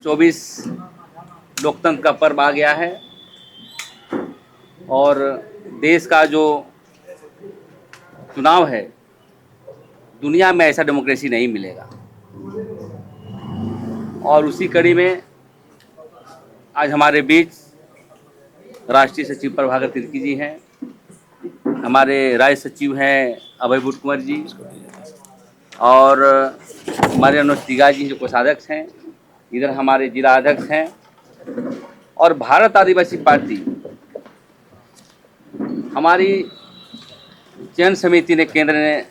24 लोकतंत्र का पर्व आ गया है और देश का जो चुनाव है, दुनिया में ऐसा डेमोक्रेसी नहीं मिलेगा। और उसी कड़ी में आज हमारे बीच राष्ट्रीय सचिव प्रभाकर तिर्की जी हैं, हमारे राज्य सचिव हैं अभय बुट कुंवर जी, और हमारे अनुज तिगा जी जो कोषाध्यक्ष हैं, इधर हमारे जिला अध्यक्ष हैं। और भारत आदिवासी पार्टी हमारी चयन समिति ने, केंद्र ने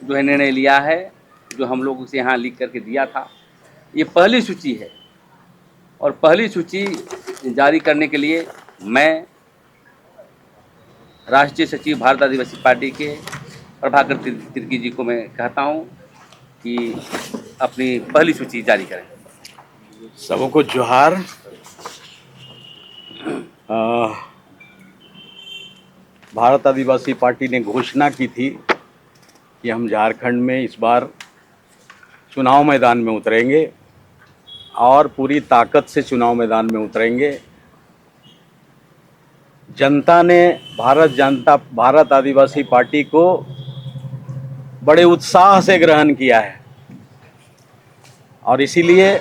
जो है निर्णय लिया है, जो हम लोग उसे यहाँ लिख करके दिया था। ये पहली सूची है और पहली सूची जारी करने के लिए मैं राष्ट्रीय सचिव भारत आदिवासी पार्टी के प्रभाकर तिर्की जी को मैं कहता हूँ कि अपनी पहली सूची जारी करें। सबको जोहार। भारत आदिवासी पार्टी ने घोषणा की थी कि हम झारखंड में इस बार चुनाव मैदान में उतरेंगे और पूरी ताकत से चुनाव मैदान में उतरेंगे। जनता ने भारत आदिवासी पार्टी को बड़े उत्साह से ग्रहण किया है और इसीलिए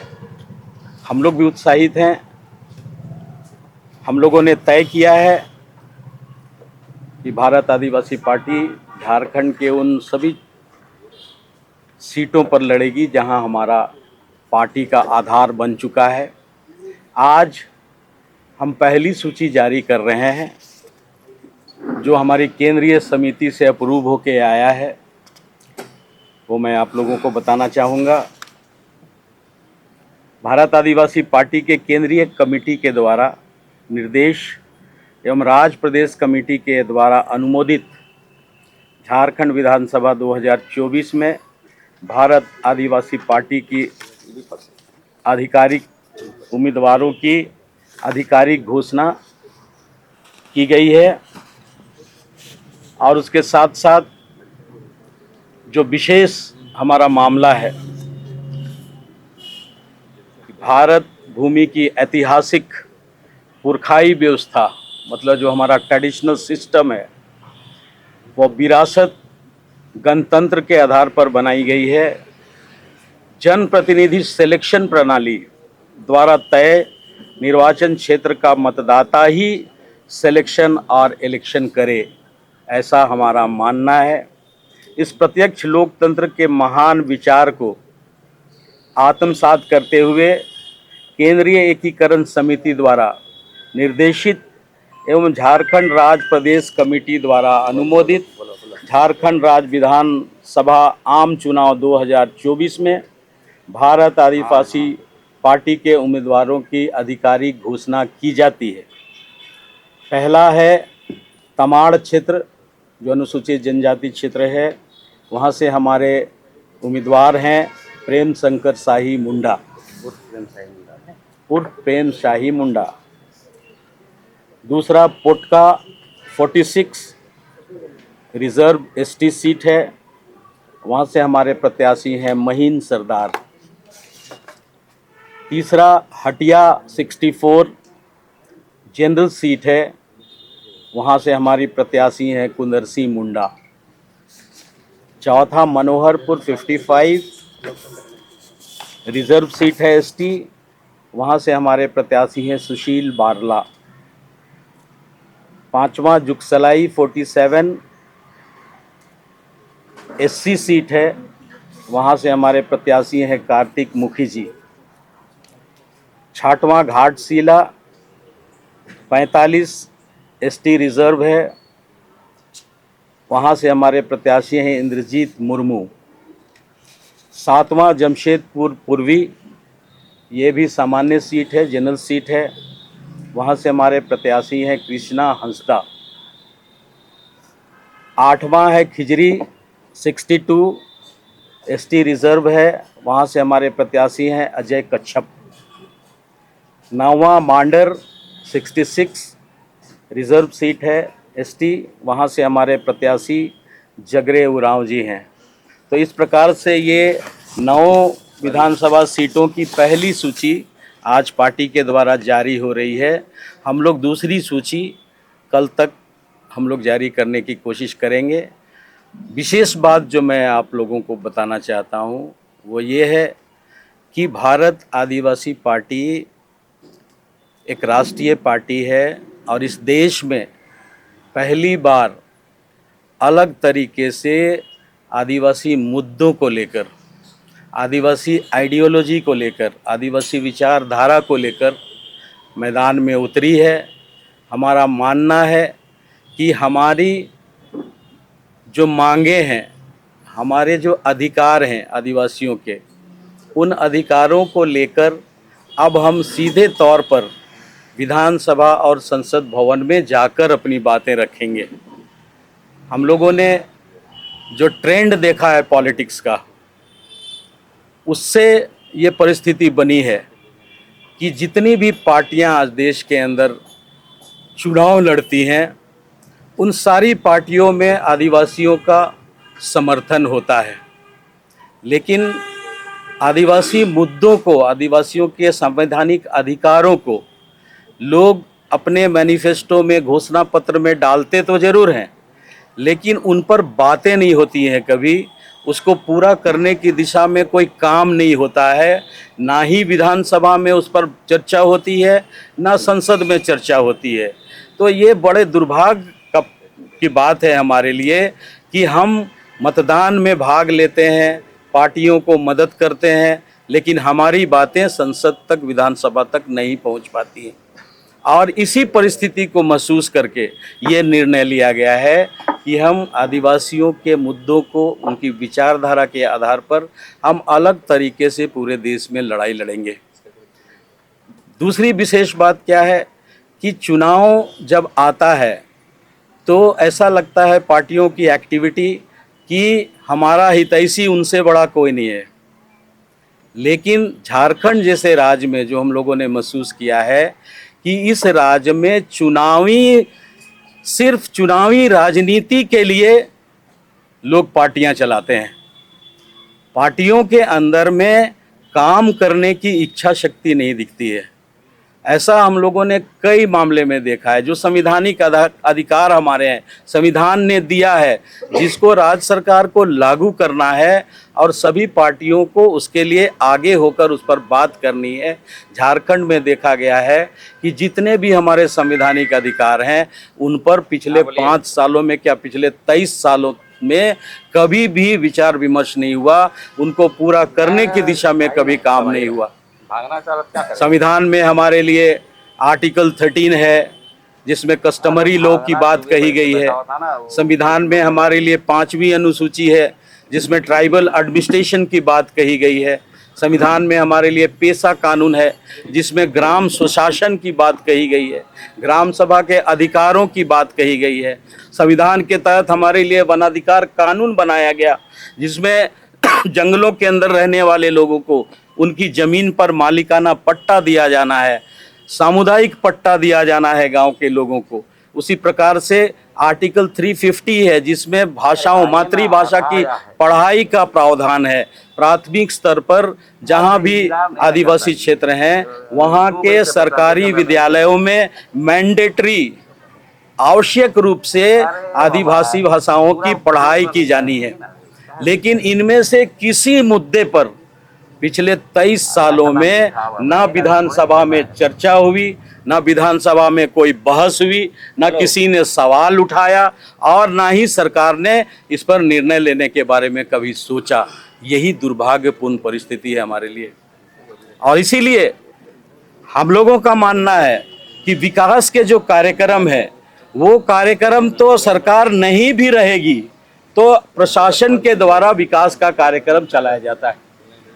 हम लोग भी उत्साहित हैं। हम लोगों ने तय किया है कि भारत आदिवासी पार्टी झारखंड के उन सभी सीटों पर लड़ेगी जहां हमारा पार्टी का आधार बन चुका है। आज हम पहली सूची जारी कर रहे हैं जो हमारी केंद्रीय समिति से अप्रूव होके आया है, वो मैं आप लोगों को बताना चाहूँगा। भारत आदिवासी पार्टी के केंद्रीय कमेटी के द्वारा निर्देश एवं राज्य प्रदेश कमेटी के द्वारा अनुमोदित झारखंड विधानसभा 2024 में भारत आदिवासी पार्टी की आधिकारिक उम्मीदवारों की आधिकारिक घोषणा की गई है। और उसके साथ साथ जो विशेष हमारा मामला है, भारत भूमि की ऐतिहासिक पुरखाई व्यवस्था, मतलब जो हमारा ट्रेडिशनल सिस्टम है, वो विरासत गणतंत्र के आधार पर बनाई गई है। जनप्रतिनिधि सिलेक्शन प्रणाली द्वारा तय निर्वाचन क्षेत्र का मतदाता ही सिलेक्शन और इलेक्शन करे, ऐसा हमारा मानना है। इस प्रत्यक्ष लोकतंत्र के महान विचार को आत्मसात करते हुए केंद्रीय एकीकरण समिति द्वारा निर्देशित एवं झारखंड राज्य प्रदेश कमेटी द्वारा अनुमोदित झारखंड राज्य विधानसभा आम चुनाव 2024 में भारत आदिवासी पार्टी के उम्मीदवारों की आधिकारिक घोषणा की जाती है। पहला है तमाड़ क्षेत्र, जो अनुसूचित जनजाति क्षेत्र है, वहाँ से हमारे उम्मीदवार हैं प्रेम शंकर शाही मुंडा, उर्फ प्रेम शाही मुंडा। दूसरा पोटका 46 रिजर्व एसटी सीट है, वहाँ से हमारे प्रत्याशी हैं महीन सरदार। तीसरा हटिया 64 जनरल सीट है, वहाँ से हमारी प्रत्याशी हैं कुंदरसी मुंडा। चौथा मनोहरपुर 55 रिजर्व सीट है एसटी, वहाँ से हमारे प्रत्याशी हैं सुशील बारला। पांचवा जुगसलाई 47 एससी सीट है, वहाँ से हमारे प्रत्याशी हैं कार्तिक मुखी जी। छठवां घाटशिला 45 एसटी रिजर्व है, वहाँ से हमारे प्रत्याशी हैं इंद्रजीत मुर्मू। सातवां जमशेदपुर पूर्वी, ये भी सामान्य सीट है, जनरल सीट है, वहाँ से हमारे प्रत्याशी हैं कृष्णा हंसदा। आठवां है खिजरी 62 एसटी रिजर्व है, वहाँ से हमारे प्रत्याशी हैं अजय कच्छप। नौवां मांडर 66 रिजर्व सीट है एसटी, वहाँ से हमारे प्रत्याशी जगरे उरांव जी हैं। तो इस प्रकार से ये 9 विधानसभा सीटों की पहली सूची आज पार्टी के द्वारा जारी हो रही है। हम लोग दूसरी सूची कल तक हम लोग जारी करने की कोशिश करेंगे। विशेष बात जो मैं आप लोगों को बताना चाहता हूँ वो ये है कि भारत आदिवासी पार्टी एक राष्ट्रीय पार्टी है और इस देश में पहली बार अलग तरीके से आदिवासी मुद्दों को लेकर, आदिवासी आइडियोलॉजी को लेकर, आदिवासी विचारधारा को लेकर मैदान में उतरी है। हमारा मानना है कि हमारी जो मांगे हैं, हमारे जो अधिकार हैं आदिवासियों के, उन अधिकारों को लेकर अब हम सीधे तौर पर विधानसभा और संसद भवन में जाकर अपनी बातें रखेंगे। हम लोगों ने जो ट्रेंड देखा है पॉलिटिक्स का, उससे ये परिस्थिति बनी है कि जितनी भी पार्टियां आज देश के अंदर चुनाव लड़ती हैं, उन सारी पार्टियों में आदिवासियों का समर्थन होता है, लेकिन आदिवासी मुद्दों को, आदिवासियों के संवैधानिक अधिकारों को लोग अपने मैनिफेस्टो में, घोषणा पत्र में डालते तो ज़रूर हैं, लेकिन उन पर बातें नहीं होती हैं। कभी उसको पूरा करने की दिशा में कोई काम नहीं होता है। ना ही विधानसभा में उस पर चर्चा होती है, ना संसद में चर्चा होती है। तो ये बड़े दुर्भाग्य की बात है हमारे लिए कि हम मतदान में भाग लेते हैं, पार्टियों को मदद करते हैं, लेकिन हमारी बातें संसद तक, विधानसभा तक नहीं पहुंच पाती हैं। और इसी परिस्थिति को महसूस करके ये निर्णय लिया गया है कि हम आदिवासियों के मुद्दों को, उनकी विचारधारा के आधार पर हम अलग तरीके से पूरे देश में लड़ाई लड़ेंगे। दूसरी विशेष बात क्या है कि चुनाव जब आता है तो ऐसा लगता है पार्टियों की एक्टिविटी कि हमारा हितैषी उनसे बड़ा कोई नहीं है, लेकिन झारखंड जैसे राज्य में जो हम लोगों ने महसूस किया है कि इस राज्य में सिर्फ चुनावी राजनीति के लिए लोग पार्टियां चलाते हैं। पार्टियों के अंदर में काम करने की इच्छा शक्ति नहीं दिखती है। ऐसा हम लोगों ने कई मामले में देखा है। जो संवैधानिक अधिकार हमारे हैं, संविधान ने दिया है, जिसको राज्य सरकार को लागू करना है और सभी पार्टियों को उसके लिए आगे होकर उस पर बात करनी है। झारखंड में देखा गया है कि जितने भी हमारे संवैधानिक अधिकार हैं, उन पर पिछले 5 सालों में, क्या पिछले 23 सालों में कभी भी विचार विमर्श नहीं हुआ, उनको पूरा करने की दिशा में कभी काम नहीं हुआ। संविधान में हमारे लिए आर्टिकल 13 है जिसमें कस्टमरी लॉ की बात कही गई है। संविधान में हमारे लिए 5वीं अनुसूची है जिसमें ट्राइबल एडमिनिस्ट्रेशन की बात कही गई है। संविधान में हमारे लिए पेशा कानून है जिसमें ग्राम स्वशासन की बात कही गई है, ग्राम सभा के अधिकारों की बात कही गई है। संविधान के तहत हमारे लिए वनाधिकार कानून बनाया गया जिसमें जंगलों के अंदर रहने वाले लोगों को उनकी ज़मीन पर मालिकाना पट्टा दिया जाना है, सामुदायिक पट्टा दिया जाना है गांव के लोगों को। उसी प्रकार से आर्टिकल 350 है जिसमें भाषाओं, मातृभाषा की पढ़ाई का प्रावधान है। प्राथमिक स्तर पर जहां भी आदिवासी क्षेत्र हैं वहां के सरकारी विद्यालयों में मैंडेटरी, आवश्यक रूप से आदिवासी भाषाओं की पढ़ाई की जानी है। लेकिन इनमें से किसी मुद्दे पर पिछले 23 सालों में ना विधानसभा में चर्चा हुई, ना विधानसभा में कोई बहस हुई, ना किसी ने सवाल उठाया और ना ही सरकार ने इस पर निर्णय लेने के बारे में कभी सोचा। यही दुर्भाग्यपूर्ण परिस्थिति है हमारे लिए। और इसीलिए हम लोगों का मानना है कि विकास के जो कार्यक्रम है वो कार्यक्रम तो सरकार नहीं भी रहेगी तो प्रशासन के द्वारा विकास का कार्यक्रम चलाया जाता है।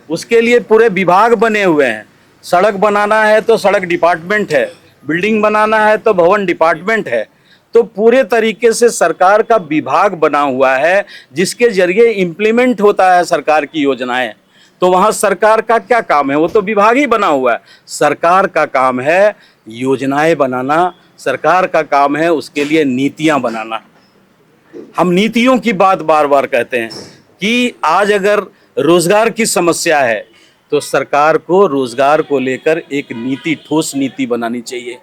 उसके लिए पूरे विभाग बने हुए हैं। सड़क बनाना है तो सड़क डिपार्टमेंट है, बिल्डिंग बनाना है तो भवन डिपार्टमेंट है। तो पूरे तरीके से सरकार का विभाग बना हुआ है जिसके जरिए इम्प्लीमेंट होता है सरकार की योजनाएं। तो वहाँ सरकार का क्या काम है? वो तो विभाग ही बना हुआ है। सरकार का काम है योजनाएं बनाना, सरकार का काम है उसके लिए नीतियां बनाना। हम नीतियों की बात बार बार कहते हैं कि आज अगर रोजगार की समस्या है तो सरकार को रोजगार को लेकर एक नीति, ठोस नीति बनानी चाहिए,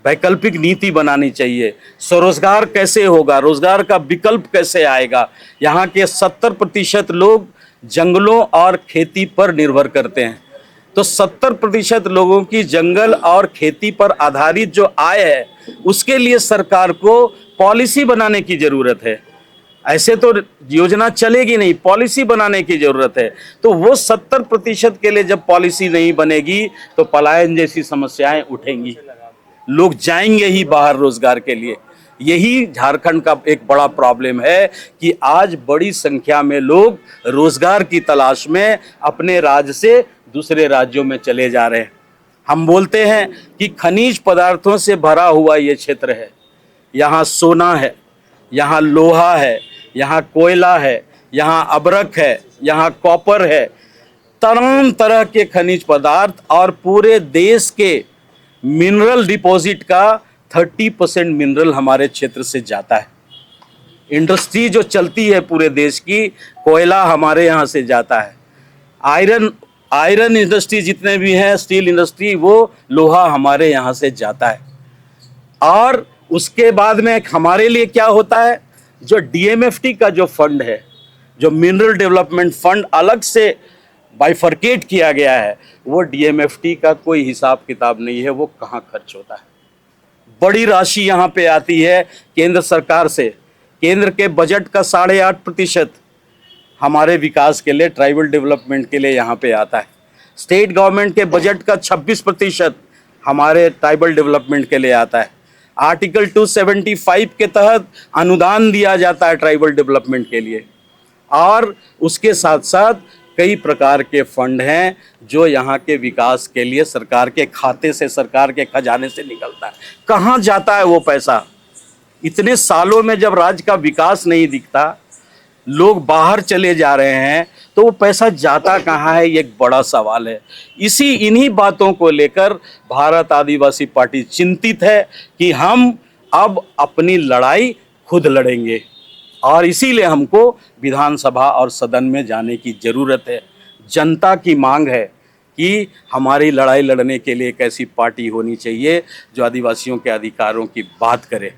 वैकल्पिक नीति बनानी चाहिए। स्वरोजगार कैसे होगा, रोजगार का विकल्प कैसे आएगा। यहाँ के 70% लोग जंगलों और खेती पर निर्भर करते हैं, तो 70% लोगों की जंगल और खेती पर आधारित जो आय है, उसके लिए सरकार को पॉलिसी बनाने की जरूरत है। ऐसे तो योजना चलेगी नहीं, पॉलिसी बनाने की जरूरत है। तो वो 70% के लिए जब पॉलिसी नहीं बनेगी तो पलायन जैसी समस्याएं उठेंगी, लोग जाएंगे ही बाहर रोजगार के लिए। यही झारखंड का एक बड़ा प्रॉब्लम है कि आज बड़ी संख्या में लोग रोजगार की तलाश में अपने राज्य से दूसरे राज्यों में चले जा रहे हैं। हम बोलते हैं कि खनिज पदार्थों से भरा हुआ ये क्षेत्र है, यहाँ सोना है, यहाँ लोहा है, यहाँ कोयला है, यहाँ अबरक है, यहाँ कॉपर है, तमाम तरह के खनिज पदार्थ, और पूरे देश के मिनरल डिपॉजिट का 30% मिनरल हमारे क्षेत्र से जाता है। इंडस्ट्री जो चलती है पूरे देश की, कोयला हमारे यहाँ से जाता है। आयरन इंडस्ट्री जितने भी हैं, स्टील इंडस्ट्री, वो लोहा हमारे यहाँ से जाता है। और उसके बाद में हमारे लिए क्या होता है, जो डीएमएफटी का जो फंड है, जो मिनरल डेवलपमेंट फंड अलग से बाइफरकेट किया गया है, वो डीएमएफटी का कोई हिसाब किताब नहीं है, वो कहाँ खर्च होता है। बड़ी राशि यहाँ पे आती है केंद्र सरकार से। केंद्र के बजट का 8.5% हमारे विकास के लिए, ट्राइबल डेवलपमेंट के लिए यहाँ पे आता है। स्टेट गवर्नमेंट के बजट का 26% हमारे ट्राइबल डेवलपमेंट के लिए आता है। आर्टिकल 275 के तहत अनुदान दिया जाता है ट्राइबल डेवलपमेंट के लिए, और उसके साथ साथ कई प्रकार के फंड हैं जो यहाँ के विकास के लिए सरकार के खाते से, सरकार के खजाने से निकलता है। कहाँ जाता है वो पैसा? इतने सालों में जब राज्य का विकास नहीं दिखता, लोग बाहर चले जा रहे हैं, तो वो पैसा जाता कहाँ है, ये एक बड़ा सवाल है। इन्हीं बातों को लेकर भारत आदिवासी पार्टी चिंतित है कि हम अब अपनी लड़ाई खुद लड़ेंगे, और इसीलिए हमको विधानसभा और सदन में जाने की ज़रूरत है। जनता की मांग है कि हमारी लड़ाई लड़ने के लिए एक ऐसी पार्टी होनी चाहिए जो आदिवासियों के अधिकारों की बात करे।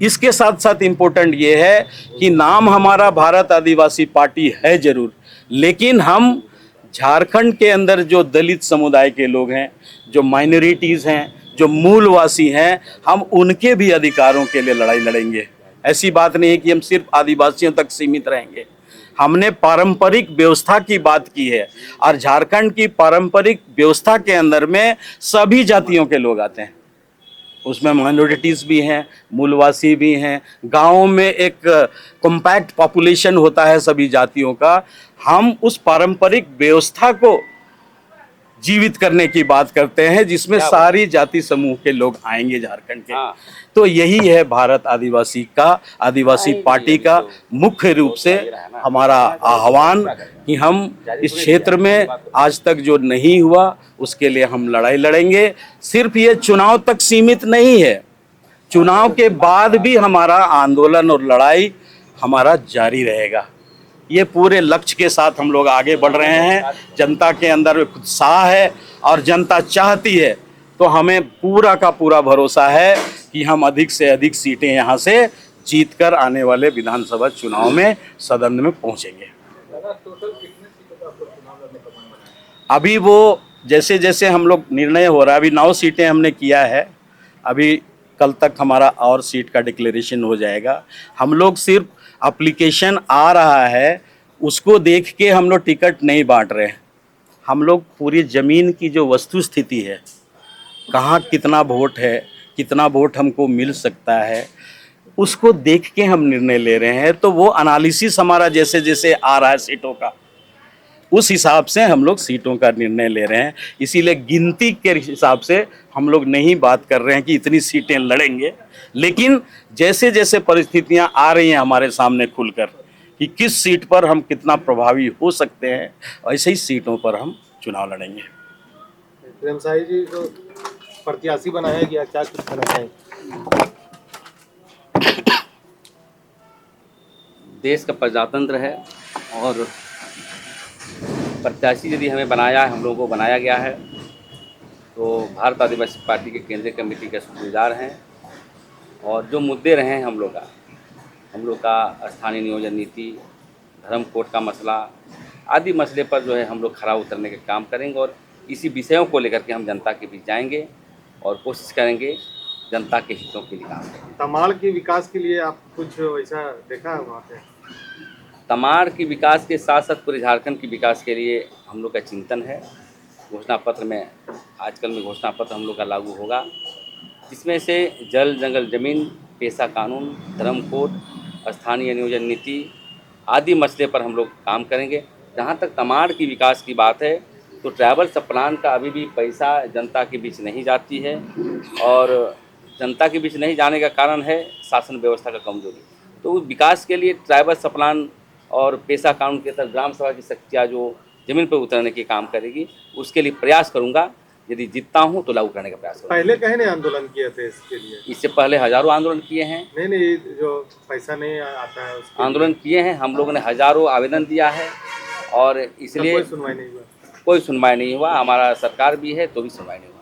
इसके साथ साथ इम्पोर्टेंट ये है कि नाम हमारा भारत आदिवासी पार्टी है जरूर, लेकिन हम झारखंड के अंदर जो दलित समुदाय के लोग हैं, जो माइनॉरिटीज़ हैं, जो मूलवासी हैं, हम उनके भी अधिकारों के लिए लड़ाई लड़ेंगे। ऐसी बात नहीं है कि हम सिर्फ आदिवासियों तक सीमित रहेंगे। हमने पारंपरिक व्यवस्था की बात की है, और झारखंड की पारंपरिक व्यवस्था के अंदर में सभी जातियों के लोग आते हैं। उसमें माइनॉरिटीज़ भी हैं, मूलवासी भी हैं, गाँव में एक कॉम्पैक्ट पॉपुलेशन होता है सभी जातियों का। हम उस पारंपरिक व्यवस्था को जीवित करने की बात करते हैं, जिसमें सारी जाति समूह के लोग आएंगे झारखंड के। तो यही है भारत आदिवासी पार्टी का मुख्य रूप से हमारा आह्वान कि हम इस क्षेत्र में आज तक जो नहीं हुआ उसके लिए हम लड़ाई लड़ेंगे। सिर्फ ये चुनाव तक सीमित नहीं है, चुनाव के बाद भी हमारा आंदोलन और लड़ाई हमारा जारी रहेगा। ये पूरे लक्ष्य के साथ हम लोग आगे बढ़ रहे हैं। जनता के अंदर उत्साह है और जनता चाहती है, तो हमें पूरा का पूरा भरोसा है कि हम अधिक से अधिक सीटें यहाँ से जीतकर आने वाले विधानसभा चुनाव में सदन में पहुँचेंगे। अभी वो जैसे जैसे हम लोग निर्णय हो रहा है, अभी 9 सीटें हमने किया है, अभी कल तक हमारा और सीट का डिक्लेरेशन हो जाएगा। हम लोग सिर्फ एप्लीकेशन आ रहा है उसको देख के हम लोग टिकट नहीं बांट रहे हैं। हम लोग पूरी ज़मीन की जो वस्तु स्थिति है, कहाँ कितना वोट है, कितना वोट हमको मिल सकता है, उसको देख के हम निर्णय ले रहे हैं। तो वो एनालिसिस हमारा जैसे जैसे आ रहा है सीटों का, उस हिसाब से हम लोग सीटों का निर्णय ले रहे हैं। इसीलिए गिनती के हिसाब से हम लोग नहीं बात कर रहे हैं कि इतनी सीटें लड़ेंगे, लेकिन जैसे जैसे परिस्थितियां आ रही हैं हमारे सामने खुलकर कि किस सीट पर हम कितना प्रभावी हो सकते हैं, ऐसे ही सीटों पर हम चुनाव लड़ेंगे। प्रेम साही जी को प्रत्याशी बनाया गया, क्या कुछ कहना चाहेंगे? देश का प्रजातंत्र है और प्रत्याशी यदि हमें बनाया है, हम लोगों को बनाया गया है, तो भारत आदिवासी पार्टी के केंद्रीय कमेटी के शुक्रगुजार हैं। और जो मुद्दे रहे हैं हम लोग का स्थानीय नियोजन नीति, धर्म कोड का मसला आदि मसले पर जो है हम लोग खरा उतरने के काम करेंगे और इसी विषयों को लेकर के हम जनता के बीच जाएंगे और कोशिश करेंगे जनता के हितों के लिए काम करें। तमाड़ के विकास के लिए आप कुछ वैसा देखा है वहाँ पे? तमाड़ की विकास के साथ साथ पूरे झारखंड की विकास के लिए हम लोग का चिंतन है। घोषणा पत्र में आजकल में घोषणा पत्र हम लोग का लागू होगा, जिसमें से जल जंगल ज़मीन, पेशा कानून, धर्म कोड, स्थानीय नियोजन नीति आदि मसले पर हम लोग काम करेंगे। जहाँ तक तमाड़ की विकास की बात है तो ट्रैवल्स प्लान का अभी भी पैसा जनता के बीच नहीं जाती है और जनता के बीच नहीं जाने का कारण है शासन व्यवस्था का कमजोरी। तो विकास के लिए ट्राइबल्स प्लान और पेशा कानून के तहत ग्राम सभा की शक्तियाँ जो ज़मीन पर उतरने की काम करेगी, उसके लिए प्रयास करूँगा। यदि जीतता हूँ तो लागू करने का प्रयास करूँगा। पहले कहीं ने आंदोलन किए थे इसके लिए? इससे पहले हजारों आंदोलन किए हैं। नहीं, जो पैसा नहीं आता है उसके आंदोलन किए हैं, हम लोगों ने हजारों आवेदन दिया है और लिए इसलिए कोई सुनवाई नहीं हुआ। कोई सुनवाई नहीं हुआ। हमारा सरकार भी है तो भी सुनवाई नहीं हुआ।